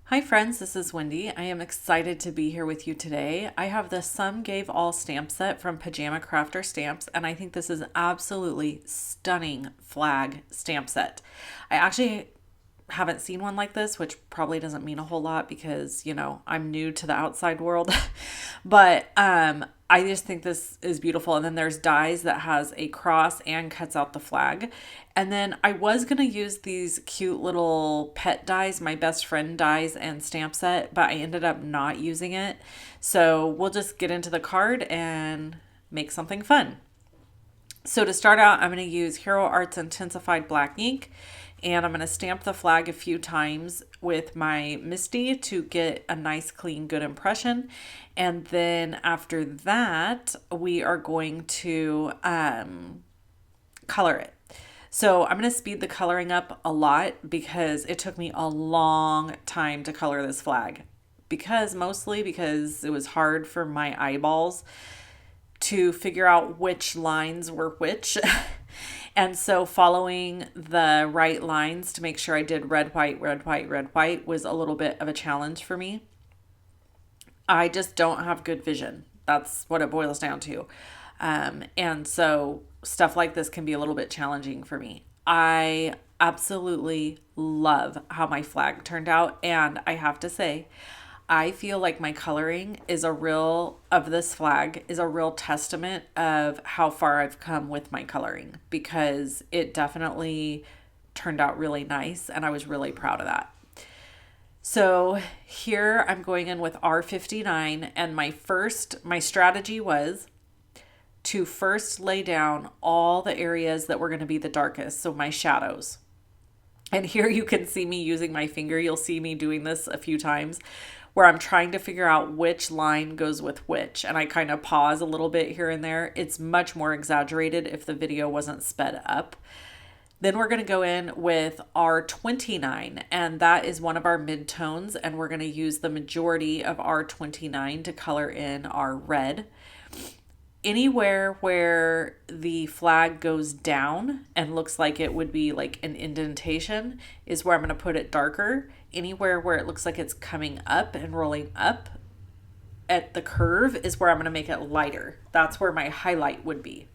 Hi friends, this is Wendy. I am excited to be here with you today. I have the Some Gave All stamp set from Pajama Crafter Stamps, and I think this is absolutely stunning flag stamp set. I actually haven't seen one like this, which probably doesn't mean a whole lot because, I'm new to the outside world. But I just think this is beautiful. And then there's dies that has a cross and cuts out the flag. And then I was going to use these cute little pet dies, my best friend dies and stamp set, but I ended up not using it. So we'll just get into the card and make something fun. So to start out, I'm going to use Hero Arts Intensified Black ink, and I'm going to stamp the flag a few times with my Misty to get a nice, clean, good impression. And then after that, we are going to color it. So I'm going to speed the coloring up a lot because it took me a long time to color this flag. Mostly because it was hard for my eyeballs to figure out which lines were which. And so following the right lines to make sure I did red, white, red, white, red, white was a little bit of a challenge for me. I just don't have good vision. That's what it boils down to. And so stuff like this can be a little bit challenging for me. I absolutely love how my flag turned out. And I have to say, I feel like my coloring of this flag is a real testament of how far I've come with my coloring because it definitely turned out really nice and I was really proud of that. So here I'm going in with R59 and my strategy was to first lay down all the areas that were going to be the darkest, so my shadows. And here you can see me using my finger. You'll see me doing this a few times where I'm trying to figure out which line goes with which. And I kind of pause a little bit here and there. It's much more exaggerated if the video wasn't sped up. Then we're going to go in with R29, and that is one of our midtones. And we're going to use the majority of R29 to color in our red. Anywhere where the flag goes down and looks like it would be like an indentation is where I'm going to put it darker. Anywhere where it looks like it's coming up and rolling up at the curve is where I'm going to make it lighter. That's where my highlight would be.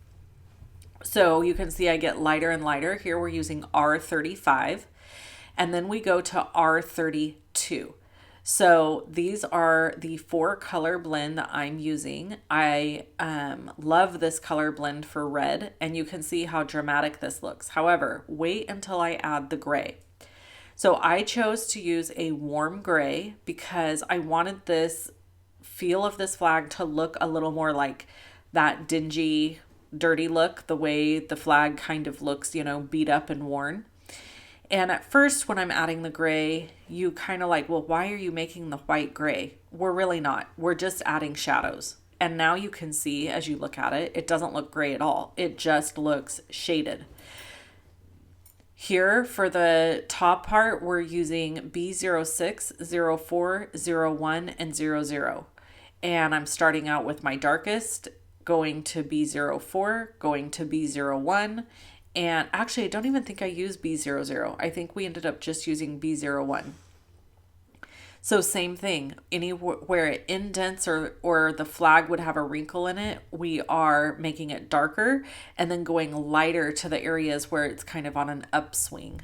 So you can see I get lighter and lighter. Here we're using R35, and then we go to R32. So these are the 4 color blend that I'm using. I love this color blend for red, and you can see how dramatic this looks. However, wait until I add the gray. So I chose to use a warm gray because I wanted this feel of this flag to look a little more like that dingy, dirty look, the way the flag kind of looks, beat up and worn. And at first, when I'm adding the gray, you kind of like, well, why are you making the white gray? We're really not. We're just adding shadows. And now you can see as you look at it, it doesn't look gray at all. It just looks shaded. Here for the top part, we're using B06, 04, 01, and 00. And I'm starting out with my darkest, going to B04, going to B01, and actually, I don't even think I used B00. I think we ended up just using B01. So same thing, anywhere it indents or the flag would have a wrinkle in it, we are making it darker and then going lighter to the areas where it's kind of on an upswing.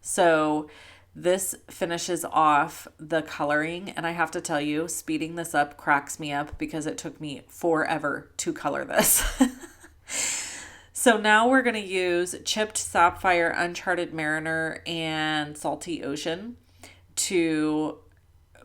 So this finishes off the coloring, and I have to tell you, speeding this up cracks me up because it took me forever to color this. So now we're going to use Chipped Sapphire, Uncharted Mariner, and Salty Ocean to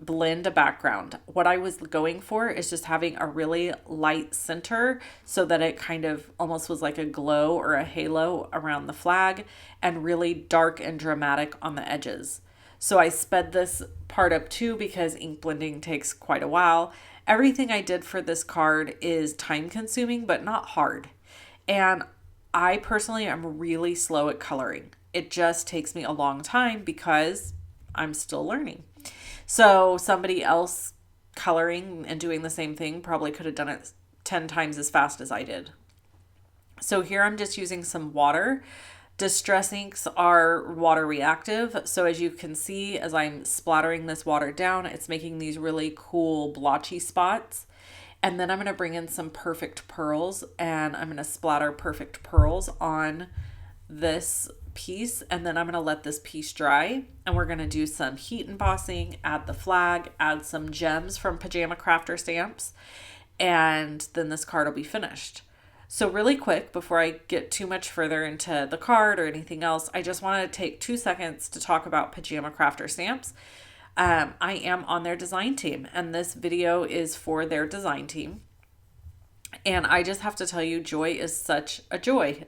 blend a background. What I was going for is just having a really light center so that it kind of almost was like a glow or a halo around the flag and really dark and dramatic on the edges. So I sped this part up too because ink blending takes quite a while. Everything I did for this card is time consuming, but not hard. And I personally am really slow at coloring. It just takes me a long time because I'm still learning. So somebody else coloring and doing the same thing probably could have done it 10 times as fast as I did. So here I'm just using some water Distress inks are water reactive. So as you can see, as I'm splattering this water down, it's making these really cool blotchy spots. And then I'm going to bring in some perfect pearls and I'm going to splatter perfect pearls on this piece. And then I'm going to let this piece dry. And we're going to do some heat embossing, add the flag, add some gems from Pajama Crafter stamps. And then this card will be finished. So really quick, before I get too much further into the card or anything else, I just want to take 2 seconds to talk about Pajama Crafter stamps. I am on their design team, and this video is for their design team. And I just have to tell you, Joy is such a joy.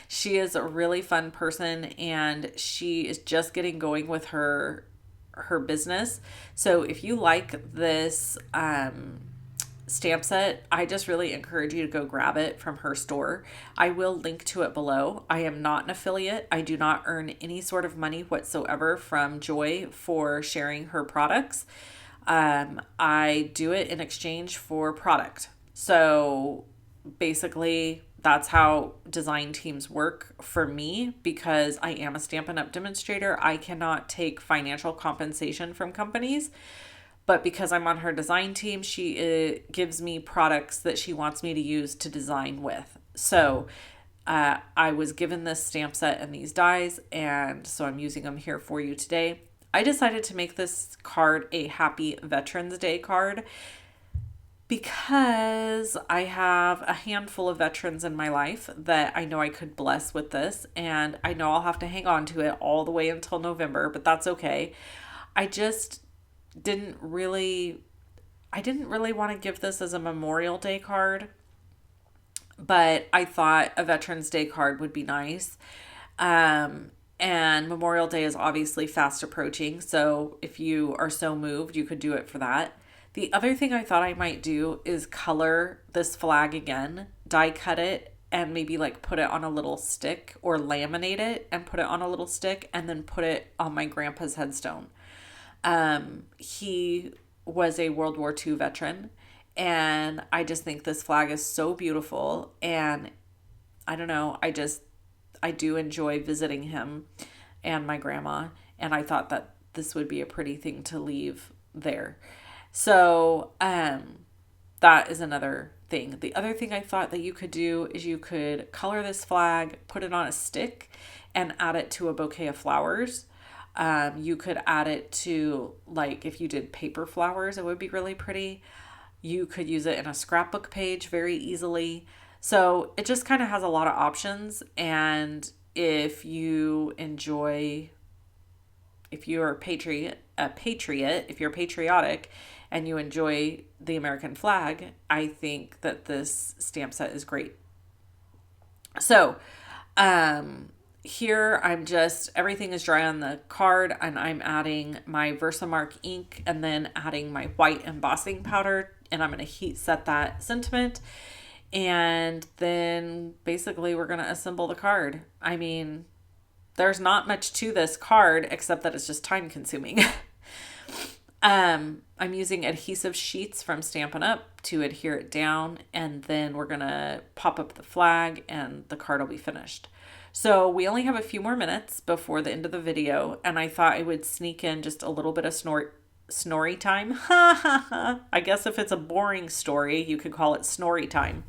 She is a really fun person, and she is just getting going with her business. So if you like this stamp set, I just really encourage you to go grab it from her store. I will link to it below. I am not an affiliate. I do not earn any sort of money whatsoever from Joy for sharing her products. I do it in exchange for product. So basically, that's how design teams work for me, because I am a Stampin' Up! Demonstrator. I cannot take financial compensation from companies. But because I'm on her design team, she gives me products that she wants me to use to design with. So I was given this stamp set and these dies, and so I'm using them here for you today. I decided to make this card a Happy Veterans Day card because I have a handful of veterans in my life that I know I could bless with this, and I know I'll have to hang on to it all the way until November, but that's okay. I didn't really want to give this as a Memorial Day card, but I thought a Veterans Day card would be nice. And Memorial Day is obviously fast approaching, so if you are so moved, you could do it for that. The other thing I thought I might do is color this flag again, die cut it, and maybe like put it on a little stick, or laminate it and put it on a little stick, and then put it on my grandpa's headstone. He was a World War II veteran, and I just think this flag is so beautiful, and I don't know, I do enjoy visiting him and my grandma, and I thought that this would be a pretty thing to leave there. So, that is another thing. The other thing I thought that you could do is you could color this flag, put it on a stick, and add it to a bouquet of flowers. You could add it to, like, if you did paper flowers, it would be really pretty. You could use it in a scrapbook page very easily. So it just kind of has a lot of options. And if you're if you're patriotic and you enjoy the American flag, I think that this stamp set is great. So, here everything is dry on the card, and I'm adding my Versamark ink and then adding my white embossing powder, and I'm going to heat set that sentiment. And then basically we're going to assemble the card. I mean, there's not much to this card except that it's just time consuming. I'm using adhesive sheets from Stampin' Up! To adhere it down, and then we're going to pop up the flag and the card will be finished. So we only have a few more minutes before the end of the video, and I thought I would sneak in just a little bit of snorry time. I guess if it's a boring story, you could call it snorry time.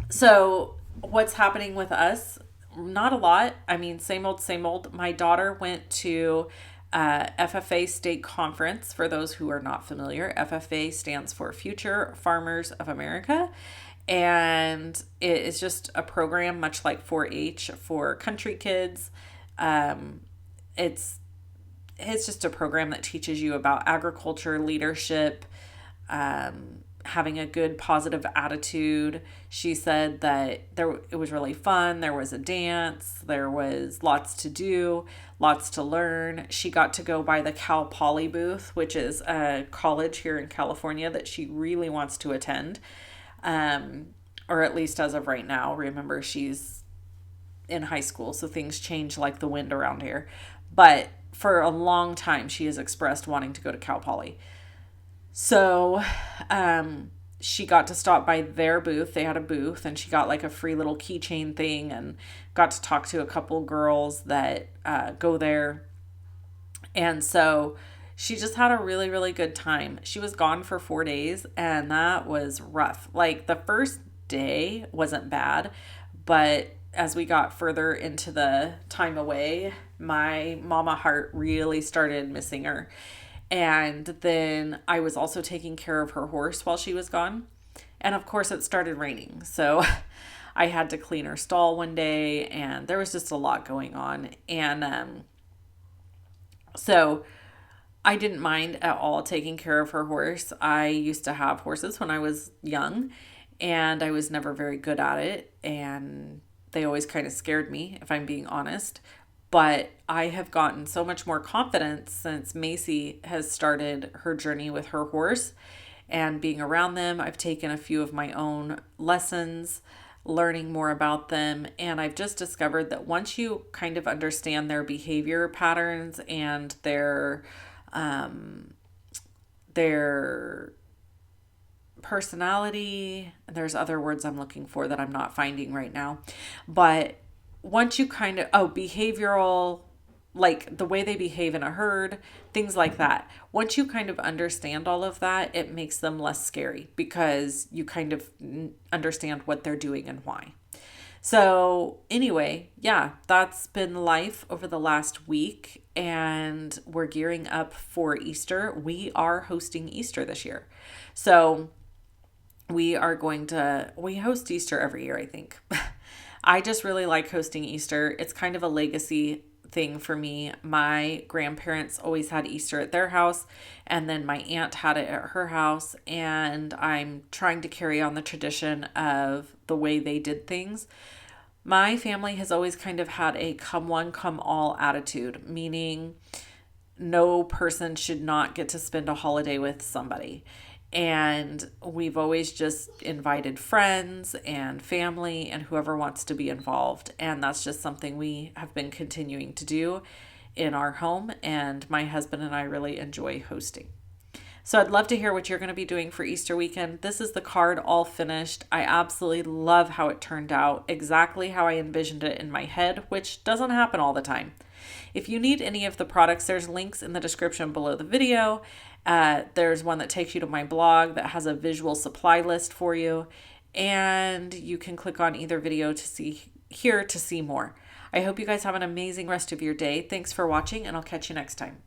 So what's happening with us? Not a lot. I mean, same old, same old. My daughter went to FFA State Conference. For those who are not familiar, FFA stands for Future Farmers of America. And it is just a program much like 4-H for country kids. It's just a program that teaches you about agriculture, leadership, having a good positive attitude. She said that it was really fun. There was a dance. There was lots to do, lots to learn. She got to go by the Cal Poly booth, which is a college here in California that she really wants to attend. Or at least as of right now. Remember, she's in high school, so things change like the wind around here. But for a long time, she has expressed wanting to go to Cal Poly. So, she got to stop by their booth. They had a booth, and she got like a free little keychain thing and got to talk to a couple girls that go there. And so she just had a really, really good time. She was gone for 4 days, and that was rough. Like the first day wasn't bad, but as we got further into the time away, my mama heart really started missing her. And then I was also taking care of her horse while she was gone. And of course, it started raining. So I had to clean her stall one day, and there was just a lot going on. And so I didn't mind at all taking care of her horse. I used to have horses when I was young, and I was never very good at it. And they always kind of scared me, if I'm being honest. But I have gotten so much more confidence since Macy has started her journey with her horse and being around them. I've taken a few of my own lessons, learning more about them. And I've just discovered that once you kind of understand their behavior patterns and their personality, there's other words I'm looking for that I'm not finding right now, but once you kind of, behavioral, like the way they behave in a herd, things like that. Once you kind of understand all of that, it makes them less scary because you kind of understand what they're doing and why. So anyway, yeah, that's been life over the last week, and we're gearing up for Easter. We are hosting Easter this year. So we host Easter every year, I think. I just really like hosting Easter. It's kind of a legacy thing for me. My grandparents always had Easter at their house, and then my aunt had it at her house, and I'm trying to carry on the tradition of the way they did things. My family has always kind of had a come one, come all attitude, meaning no person should not get to spend a holiday with somebody. And we've always just invited friends and family and whoever wants to be involved. And that's just something we have been continuing to do in our home. And my husband and I really enjoy hosting. So I'd love to hear what you're going to be doing for Easter weekend. This is the card all finished. I absolutely love how it turned out, exactly how I envisioned it in my head, which doesn't happen all the time. If you need any of the products, there's links in the description below the video. There's one that takes you to my blog that has a visual supply list for you. And you can click on either video to see more. I hope you guys have an amazing rest of your day. Thanks for watching, and I'll catch you next time.